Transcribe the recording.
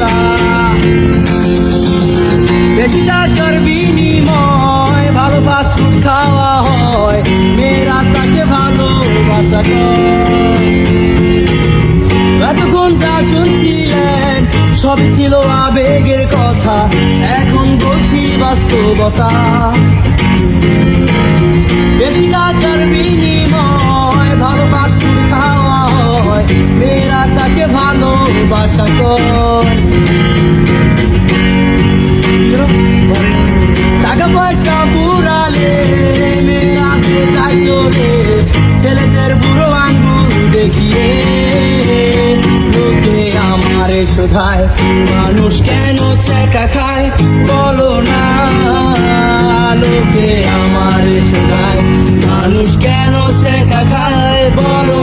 কথা। বেশি টাকার বিনিময় ভালো ফাস্ট ফুড খাওয়া হয়, মেয়েরা তাকে ভালোবাসা করে। এতক্ষণ যা শুনছিলেন সবই ছিল আবেগের কথা, এখন বলছি বাস্তবতা। বেশি টাকার বিনিময় ভালো ফাস্ট ফুড খাওয়া হয়, মেয়েরা তাকে ভালোবাসা করে। টাকা পয়সা বুড়ালে মেয়েরা যে যায় চলে, ছেলেদের বুড়ো আঙ্গুল দেখিয়ে লোকে আমারে শোধায়, মানুষ কেন ছেঁকা খায় বলো না। লোকে আমারে শোধায়, মানুষ কেন ছেঁকা খায় বলো